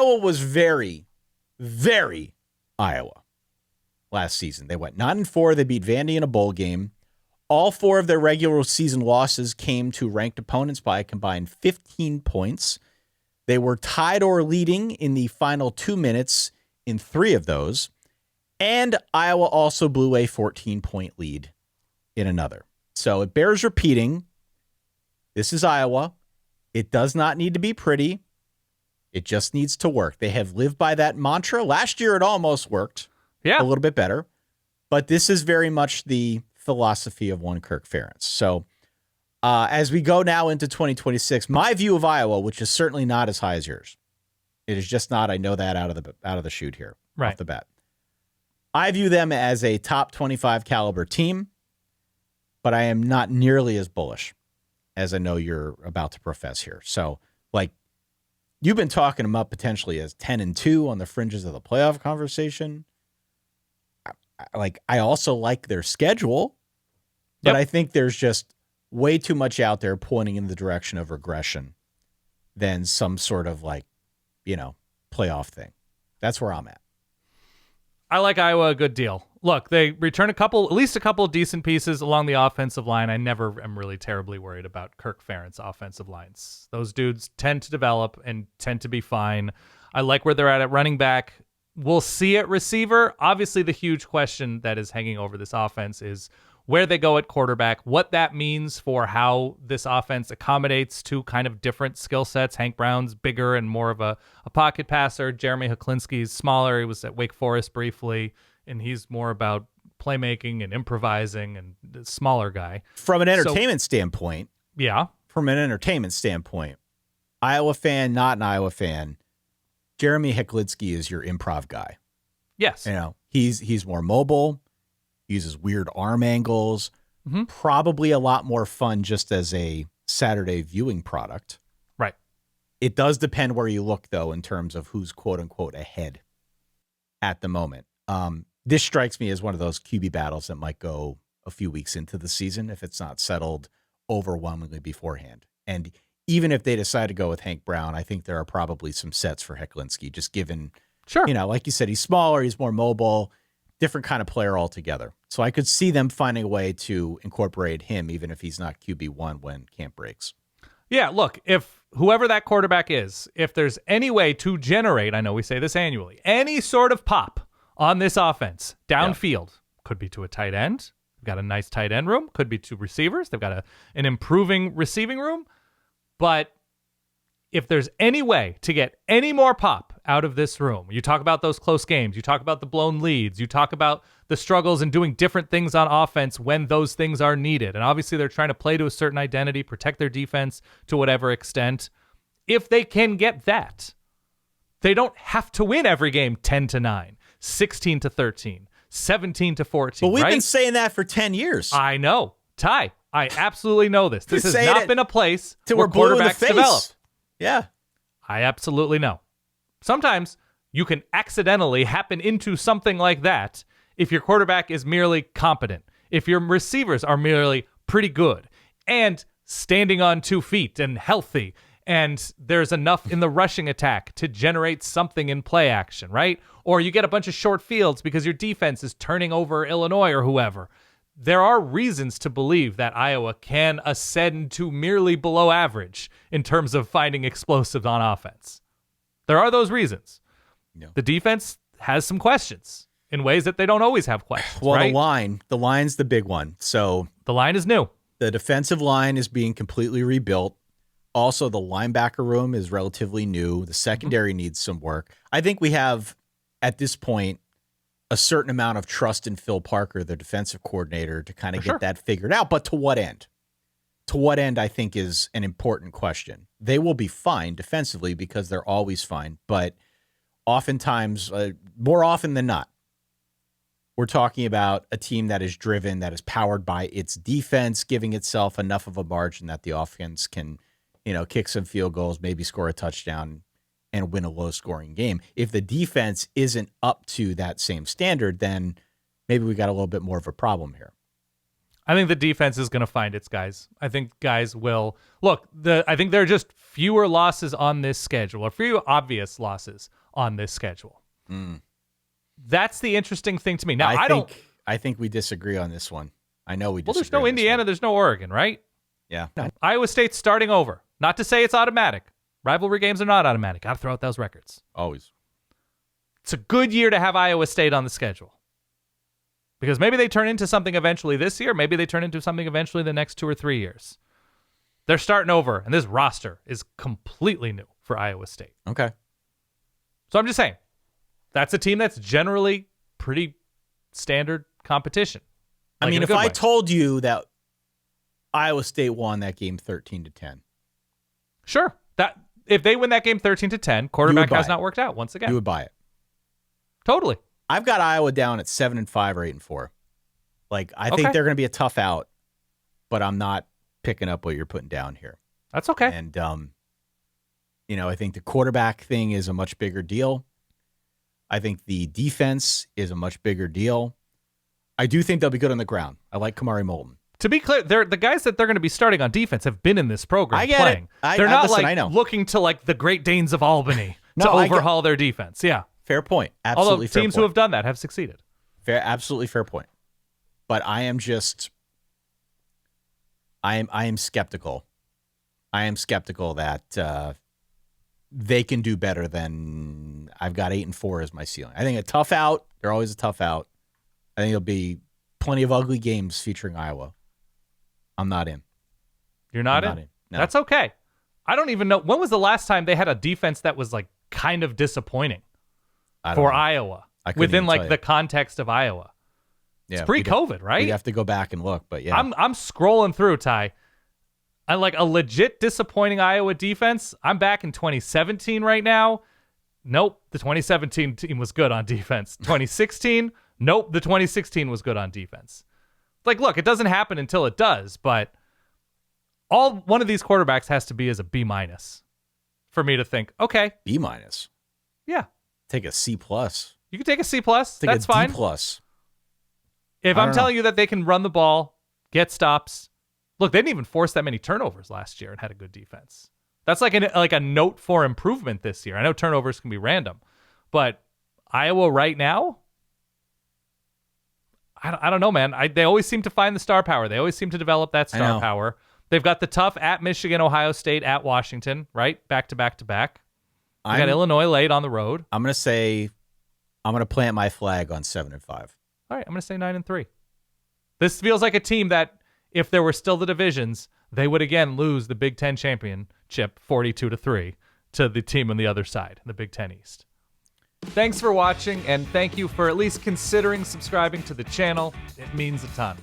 Iowa was very, very Iowa last season. They went 9-4. They beat Vandy in a bowl game. All 4 of their regular season losses came to ranked opponents by a combined 15 points. They were tied or leading in the final 2 minutes in 3 of those. And Iowa also blew a 14-point lead in another. So it bears repeating. This is Iowa. It does not need to be pretty. It just needs to work. They have lived by that mantra. Last year, it almost worked a little bit better. But this is very much the philosophy of one Kirk Ferentz. So as we go now into 2026, my view of Iowa, which is certainly not as high as yours, it is just not. I know that out of the chute here, off the bat. I view them as a top 25 caliber team, but I am not nearly as bullish as I know you're about to profess here. So, like, you've been talking them up potentially as 10-2 on the fringes of the playoff conversation. I also like their schedule, but I think there's just way too much out there pointing in the direction of regression than some sort of playoff thing. That's where I'm at. I like Iowa a good deal. Look, they return at least a couple of decent pieces along the offensive line. I never am really terribly worried about Kirk Ferentz offensive lines. Those dudes tend to develop and tend to be fine. I like where they're at running back. We'll see at receiver. Obviously, the huge question that is hanging over this offense is where they go at quarterback, what that means for how this offense accommodates two kind of different skill sets. Hank Brown's bigger and more of a pocket passer. Jeremy Hecklinski's smaller. He was at Wake Forest briefly, and he's more about playmaking and improvising and the smaller guy. From an entertainment standpoint. Yeah. From an entertainment standpoint, Iowa fan, not an Iowa fan, Jeremy Hecklinski is your improv guy. Yes. He's more mobile, uses weird arm angles, probably a lot more fun just as a Saturday viewing product. Right. It does depend where you look, though, in terms of who's quote unquote ahead at the moment. This strikes me as one of those QB battles that might go a few weeks into the season if it's not settled overwhelmingly beforehand. And even if they decide to go with Hank Brown, I think there are probably some sets for Hecklinski, just given, like you said, he's smaller, he's more mobile, different kind of player altogether. So I could see them finding a way to incorporate him, even if he's not QB1 when camp breaks. Yeah, look, if whoever that quarterback is, if there's any way to generate, I know we say this annually, any sort of pop on this offense downfield, could be to a tight end. They've got a nice tight end room, could be to receivers. They've got an improving receiving room. But if there's any way to get any more pop out of this room, you talk about those close games, you talk about the blown leads, you talk about the struggles and doing different things on offense when those things are needed. And obviously they're trying to play to a certain identity, protect their defense to whatever extent. If they can get that, they don't have to win every game 10-9, 16-13, 17-14. But we've been saying that for 10 years. I know. Ty, I absolutely know this. This has not been a place where quarterbacks develop. Yeah. I absolutely know. Sometimes you can accidentally happen into something like that if your quarterback is merely competent, if your receivers are merely pretty good and standing on 2 feet and healthy, and there's enough in the rushing attack to generate something in play action, right? Or you get a bunch of short fields because your defense is turning over Illinois or whoever. There are reasons to believe that Iowa can ascend to merely below average in terms of finding explosives on offense. There are those reasons. Yeah. The defense has some questions in ways that they don't always have questions. Well, right? the line's the big one. So the line is new. The defensive line is being completely rebuilt. Also, the linebacker room is relatively new. The secondary needs some work. I think we have, at this point, a certain amount of trust in Phil Parker, the defensive coordinator, to kind of get that figured out. But to what end? To what end, I think, is an important question. They will be fine defensively because they're always fine. But oftentimes, more often than not, we're talking about a team that is driven, that is powered by its defense, giving itself enough of a margin that the offense can, kick some field goals, maybe score a touchdown, and win a low-scoring game. If the defense isn't up to that same standard, then maybe we got a little bit more of a problem here. I think the defense is going to find its guys. I think guys will look. I think there are just fewer losses on this schedule, or few obvious losses on this schedule. That's the interesting thing to me. Now, I think we disagree on this one. I know we disagree. Well, there's no Indiana, there's no Oregon, right? Yeah. Iowa State's starting over. Not to say it's automatic. Rivalry games are not automatic. Got to throw out those records. Always. It's a good year to have Iowa State on the schedule. Because maybe they turn into something eventually this year. Maybe they turn into something eventually the next 2 or 3 years. They're starting over, and this roster is completely new for Iowa State. Okay. So I'm just saying, that's a team that's generally pretty standard competition. I mean, if I told you that Iowa State won that game 13-10. Sure. That if they win that game 13-10, quarterback has not worked out once again. You would buy it. Totally. I've got Iowa down at 7-5 or 8-4. Like, I think they're going to be a tough out, but I'm not picking up what you're putting down here. That's okay. And, I think the quarterback thing is a much bigger deal. I think the defense is a much bigger deal. I do think they'll be good on the ground. I like Kamari Moulton. To be clear, the guys that they're going to be starting on defense have been in this program playing. They're not looking to like the Great Danes of Albany to overhaul their defense. Yeah. Fair point. Absolutely. Although teams who have done that have succeeded. Absolutely fair point. But I am skeptical. I am skeptical that they can do better than I've got 8-4 as my ceiling. I think a tough out. They're always a tough out. I think there'll be plenty of ugly games featuring Iowa. I'm not in. You're not in? No. That's okay. I don't even know. When was the last time they had a defense that was like kind of disappointing for Iowa within like the context of Iowa? Yeah, it's pre-COVID, right? We'd have to go back and look, but yeah. I'm scrolling through, Ty. I like a legit disappointing Iowa defense. I'm back in 2017 right now. Nope, the 2017 team was good on defense. 2016, nope, the 2016 was good on defense. Like, look, it doesn't happen until it does, but one of these quarterbacks has to be as a B- for me to think, okay. B-? Yeah. Take a C+. You can take a C+. That's fine. D+. If I'm telling you that they can run the ball, get stops. Look, they didn't even force that many turnovers last year and had a good defense. That's like a note for improvement this year. I know turnovers can be random, but Iowa right now, I don't know, man. They always seem to find the star power. They always seem to develop that star power. They've got the tough at Michigan, Ohio State, at Washington, right? Back to back to back. They got Illinois late on the road. I'm going to plant my flag on 7-5. All right, I'm going to say 9-3. This feels like a team that, if there were still the divisions, they would again lose the Big Ten championship 42-3 to the team on the other side, the Big Ten East. Thanks for watching, and thank you for at least considering subscribing to the channel. It means a ton.